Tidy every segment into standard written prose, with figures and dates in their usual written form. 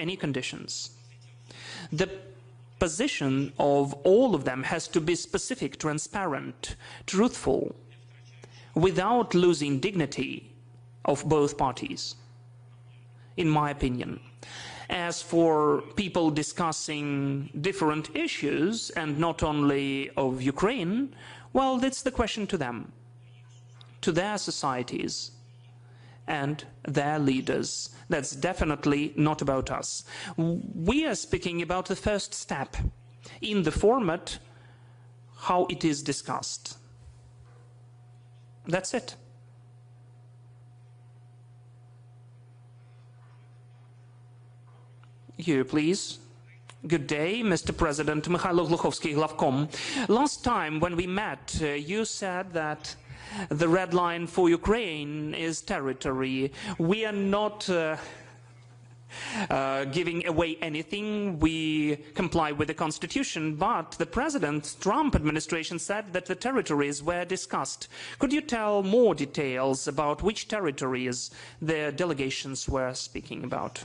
any conditions. The position of all of them has to be specific, transparent, truthful, without losing dignity of both parties, in my opinion. As for people discussing different issues, and not only of Ukraine, well, that's the question to them, to their societies and their leaders. That's definitely not about us. We are speaking about the first step in the format, how it is discussed. That's it. You, please. Good day, Mr. President. Mikhailo Gluchovsky, Glavkom. Last time when we met, you said that the red line for Ukraine is territory. We are not giving away anything. We comply with the constitution, but the President Trump administration said that the territories were discussed. Could you tell more details about which territories the delegations were speaking about?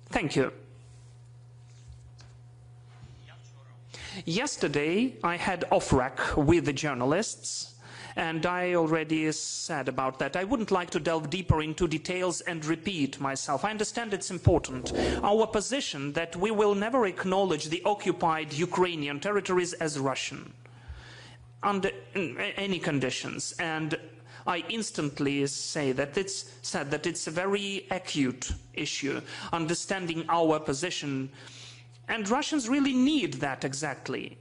Thank you. Yesterday, I had off-rec with the journalists, and I already said about that. I wouldn't like to delve deeper into details and repeat myself. I understand it's important. Our position that we will never acknowledge the occupied Ukrainian territories as Russian under any conditions. And I instantly say that it's a very acute issue, understanding our position. And Russians really need that exactly.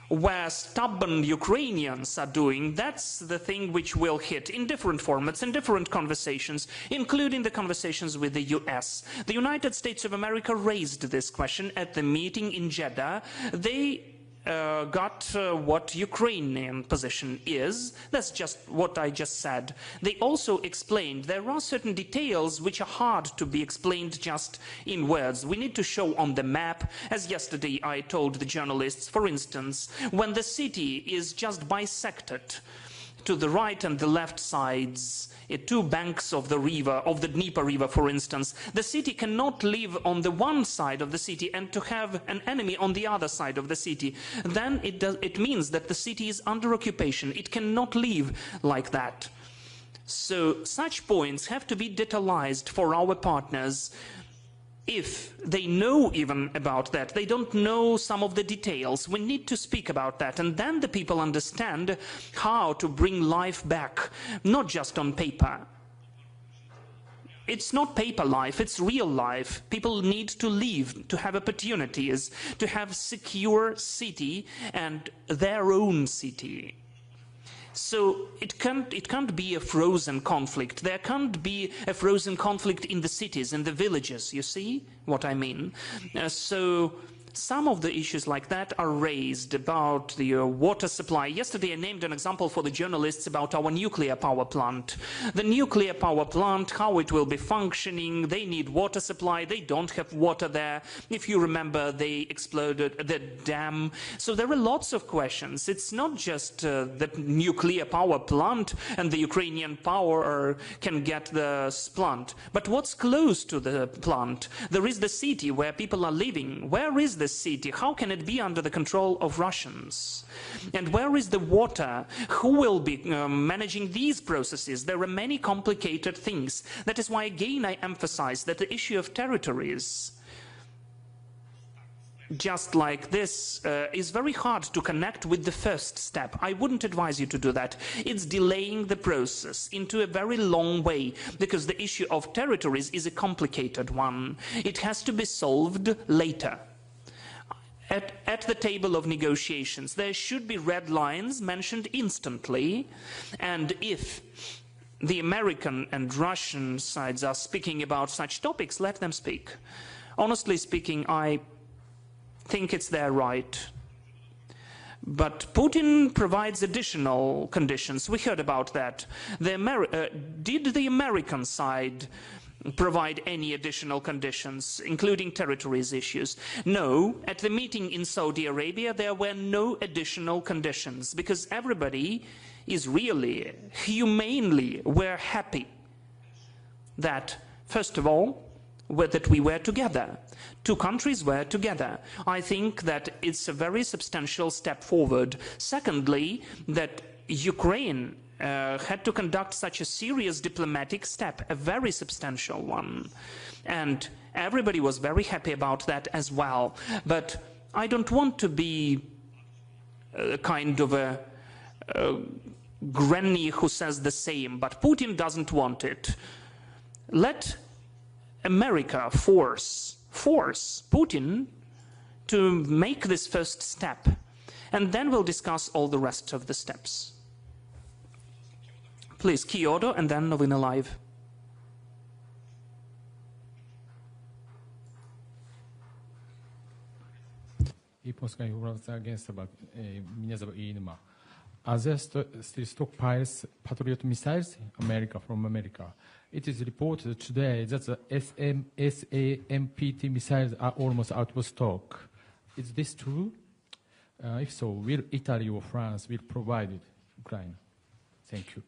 Where stubborn Ukrainians are doing, that's the thing which will hit in different formats, in different conversations, including the conversations with the US. The United States of America raised this question at the meeting in Jeddah. They got what Ukrainian position is. That's just what I just said. They also explained there are certain details which are hard to be explained just in words. We need to show on the map, as yesterday I told the journalists, for instance, when the city is just bisected to the right and the left sides, two banks of the river, of the Dnieper River, for instance, the city cannot live on the one side of the city and to have an enemy on the other side of the city. Then it means that the city is under occupation. It cannot live like that. So such points have to be detailized for our partners. If they know even about that, they don't know some of the details. We need to speak about that, and then the people understand how to bring life back, not just on paper. It's not paper life, it's real life. People need to live, to have opportunities, to have secure city and their own city. So it can't be a frozen conflict. There can't be a frozen conflict in the cities, in the villages, you see what I mean? So some of the issues like that are raised about the water supply. Yesterday I named an example for the journalists about our nuclear power plant. The nuclear power plant, how it will be functioning, they need water supply, they don't have water there. If you remember, they exploded the dam. So there are lots of questions. It's not just the nuclear power plant and the Ukrainian power can get the plant. But what's close to the plant? There is the city where people are living. Where is the city? How can it be under the control of Russians? And where is the water? Who will be managing these processes? There are many complicated things. That is why again I emphasize that the issue of territories, just like this, is very hard to connect with the first step. I wouldn't advise you to do that. It's delaying the process into a very long way, because the issue of territories is a complicated one. It has to be solved later. At the table of negotiations, there should be red lines mentioned instantly, and if the American and Russian sides are speaking about such topics, let them speak. Honestly speaking, I think it's their right. But Putin provides additional conditions. We heard about that. Did the American side provide any additional conditions, including territories issues? No. At the meeting in Saudi Arabia, there were no additional conditions, because everybody is really, humanely, were happy that, first of all, that we were together. Two countries were together. I think that it's a very substantial step forward. Secondly, that Ukraine had to conduct such a serious diplomatic step, a very substantial one. And everybody was very happy about that as well. But I don't want to be kind of a granny who says the same, but Putin doesn't want it. Let America force Putin to make this first step, and then we'll discuss all the rest of the steps. Please, Kyoto, and then Novina Live. Are there still stockpiles Patriot missiles from America? It is reported today that the SAMPT missiles are almost out of stock. Is this true? If so, will Italy or France will provide it Ukraine? Thank you.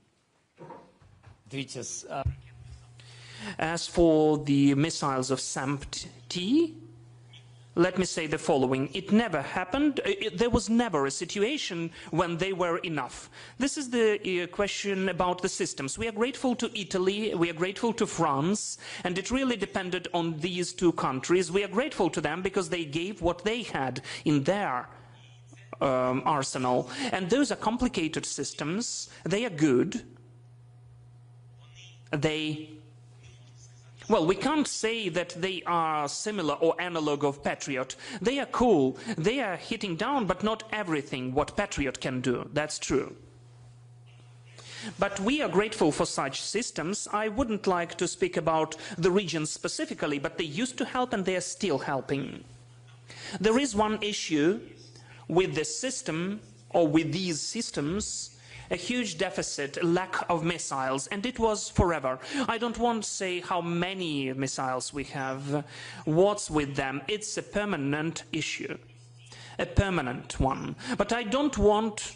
As for the missiles of SAMPT, let me say the following. It never happened. There was never a situation when they were enough. This is the question about the systems. We are grateful to Italy, we are grateful to France, and it really depended on these two countries. We are grateful to them because they gave what they had in their arsenal. And those are complicated systems. They are good. Well, we can't say that they are similar or analog of Patriot. They are cool. They are hitting down, but not everything what Patriot can do. That's true. But we are grateful for such systems. I wouldn't like to speak about the region specifically, but they used to help and they are still helping. There is one issue with this system, or with these systems, a huge deficit, a lack of missiles, and it was forever. I don't want to say how many missiles we have, what's with them. It's a permanent issue, a permanent one. But I don't want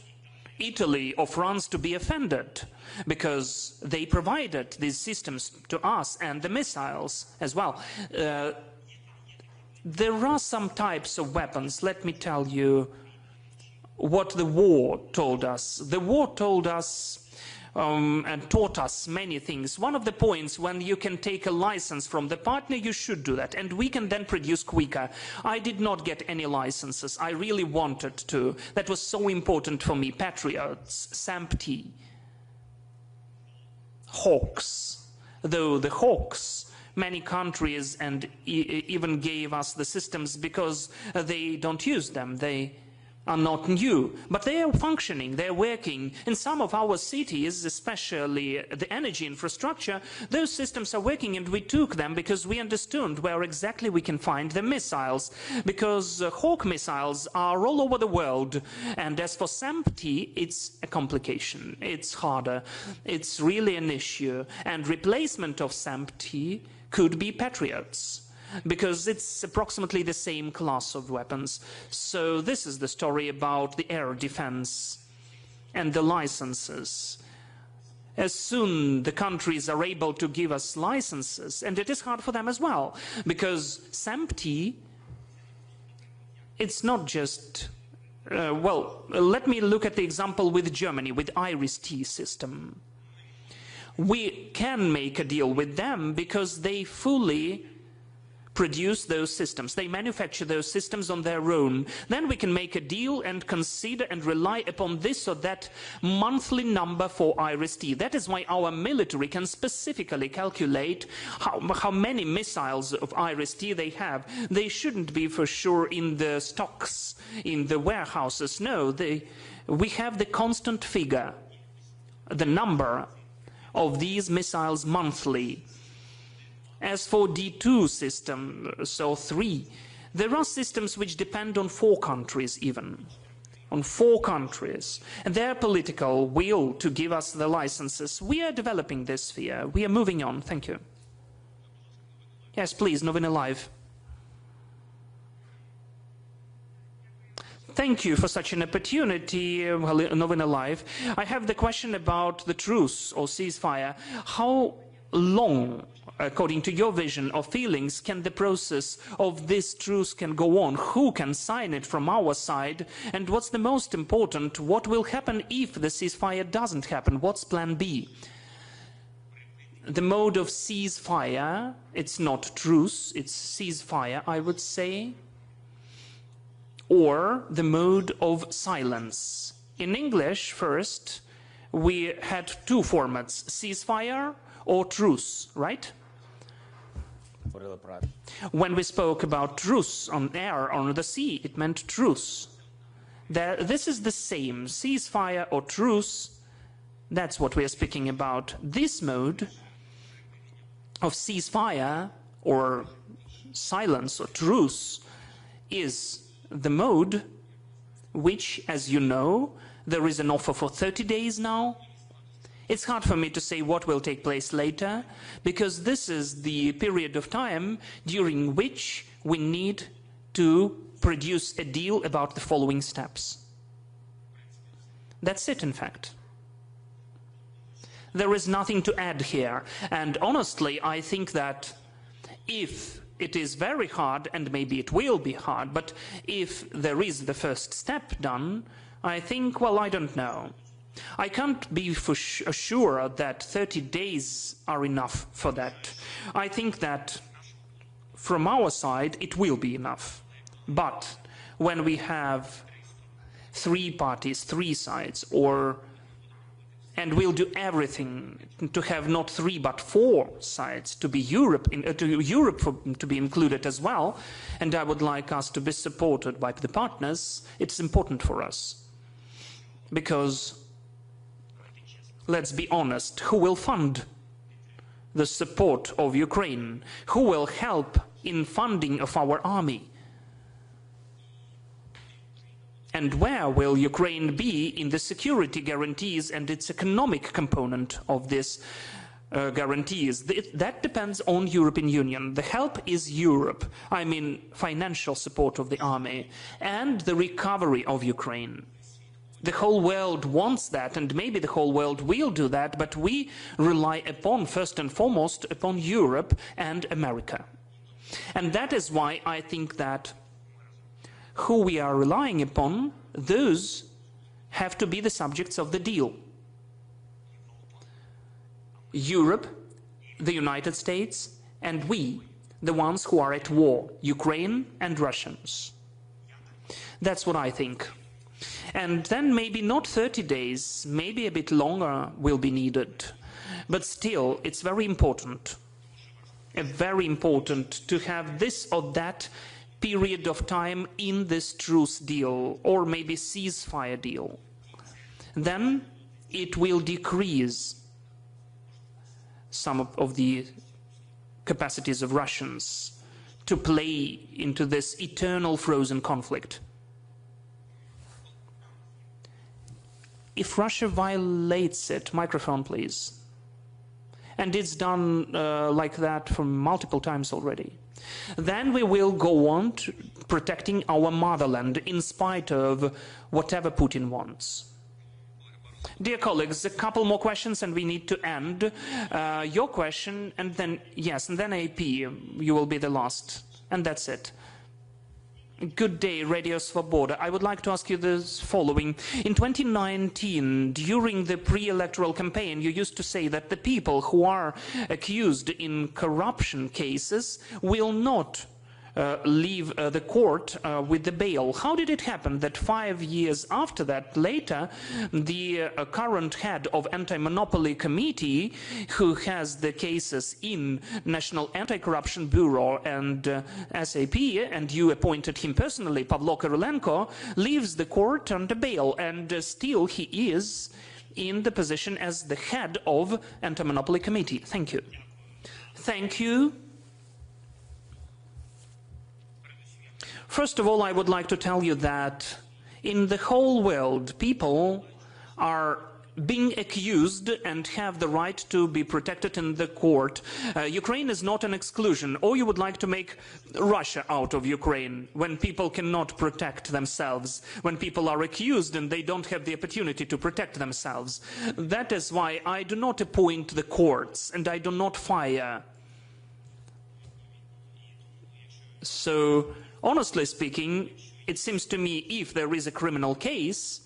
Italy or France to be offended, because they provided these systems to us and the missiles as well. There are some types of weapons, let me tell you what the war told us. The war told us and taught us many things. One of the points, when you can take a license from the partner, you should do that, and we can then produce quicker. I did not get any licenses. I really wanted to. That was so important for me. Patriots, SAMPT, Hawks. Though the Hawks, many countries and even gave us the systems because they don't use them. They are not new, but they are functioning, they are working. In some of our cities, especially the energy infrastructure, those systems are working, and we took them because we understood where exactly we can find the missiles, because Hawk missiles are all over the world. And as for SAMPT, it's a complication, it's harder, it's really an issue, and replacement of SAMPT could be Patriots, because it's approximately the same class of weapons. So this is the story about the air defense and the licenses. As soon the countries are able to give us licenses, and it is hard for them as well, because SAMPT, it's not just, well, let me look at the example with Germany, with IRIS-T system. We can make a deal with them because they fully produce those systems. They manufacture those systems on their own. Then we can make a deal and consider and rely upon this or that monthly number for IRIS-T. That is why our military can specifically calculate how many missiles of IRIS-T they have. They shouldn't be for sure in the stocks, in the warehouses. No, we have the constant figure, the number of these missiles monthly. As for D2 system, so 3, there are systems which depend on 4 countries even, on 4 countries, and their political will to give us the licenses. We are developing this sphere. We are moving on. Thank you. Yes, please, Novina Live. Thank you for such an opportunity, Novina Live. I have the question about the truce or ceasefire. How long, according to your vision of feelings, can the process of this truce can go on? Who can sign it from our side? And what's the most important, what will happen if the ceasefire doesn't happen? What's plan B? The mode of ceasefire, it's not truce, it's ceasefire, I would say, or the mode of silence. In English, first, we had two formats, ceasefire or truce, right? When we spoke about truce on air, on the sea, it meant truce. This is the same, ceasefire or truce, that's what we are speaking about. This mode of ceasefire or silence or truce is the mode which, as you know, there is an offer for 30 days now. It's hard for me to say what will take place later, because this is the period of time during which we need to produce a deal about the following steps. That's it, in fact. There is nothing to add here, and honestly, I think that if it is very hard, and maybe it will be hard, but if there is the first step done, I think, well, I don't know. I can't be for sure that 30 days are enough for that. I think that from our side it will be enough. But when we have three parties, three sides, and we'll do everything to have not 3 but 4 sides, to be Europe to be included as well, and I would like us to be supported by the partners, it's important for us. Because, let's be honest, who will fund the support of Ukraine? Who will help in funding of our army? And where will Ukraine be in the security guarantees and its economic component of this guarantees? That depends on European Union. The help is Europe. I mean financial support of the army and the recovery of Ukraine. The whole world wants that, and maybe the whole world will do that, but we rely upon, first and foremost, upon Europe and America. And that is why I think that who we are relying upon, those have to be the subjects of the deal. Europe, the United States, and we, the ones who are at war, Ukraine and Russians. That's what I think. And then maybe not 30 days, maybe a bit longer will be needed. But still, it's very important to have this or that period of time in this truce deal, or maybe ceasefire deal. Then it will decrease some of the capacities of Russians to play into this eternal frozen conflict. If Russia violates it, microphone please, and it's done like that for multiple times already, then we will go on protecting our motherland in spite of whatever Putin wants. Dear colleagues, a couple more questions and we need to end. Your question, and then, yes, and then AP, you will be the last, and that's it. Good day, Radio Svoboda. I would like to ask you the following. In 2019, during the pre-electoral campaign, you used to say that the people who are accused in corruption cases will not leave the court with the bail. How did it happen that 5 years after that, later, the current head of Anti-Monopoly Committee, who has the cases in National Anti-Corruption Bureau and SAP, and you appointed him personally, Pavlo Kyrylenko, leaves the court under bail, and still he is in the position as the head of Anti-Monopoly Committee? Thank you. Thank you. First of all, I would like to tell you that in the whole world, people are being accused and have the right to be protected in the court. Ukraine is not an exclusion, or you would like to make Russia out of Ukraine when people cannot protect themselves, when people are accused and they don't have the opportunity to protect themselves. That is why I do not appoint the courts and I do not fire. So, honestly speaking, it seems to me if there is a criminal case,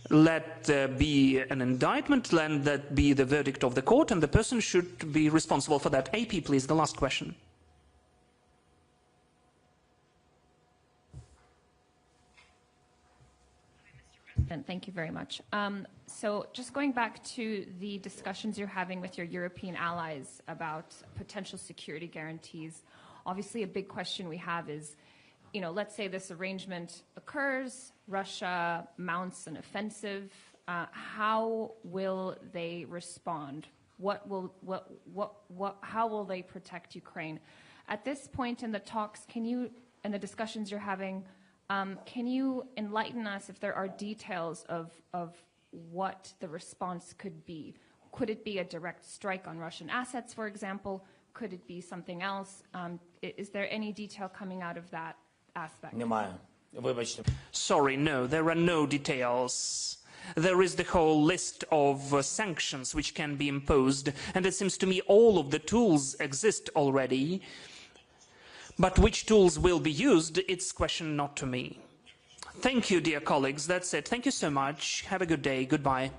let there be an indictment, let that be the verdict of the court, and the person should be responsible for that. AP, please, the last question. Thank you very much. So just going back to the discussions you're having with your European allies about potential security guarantees, obviously a big question we have is, you know, let's say this arrangement occurs, Russia mounts an offensive, how will they respond? How will they protect Ukraine? At this point in the talks, and the discussions you're having, can you enlighten us if there are details of what the response could be? Could it be a direct strike on Russian assets, for example? Could it be something else? Is there any detail coming out of that aspect? Sorry, no, there are no details. There is the whole list of sanctions which can be imposed, and it seems to me all of the tools exist already. But which tools will be used, it's a question not to me. Thank you, dear colleagues. That's it. Thank you so much. Have a good day. Goodbye.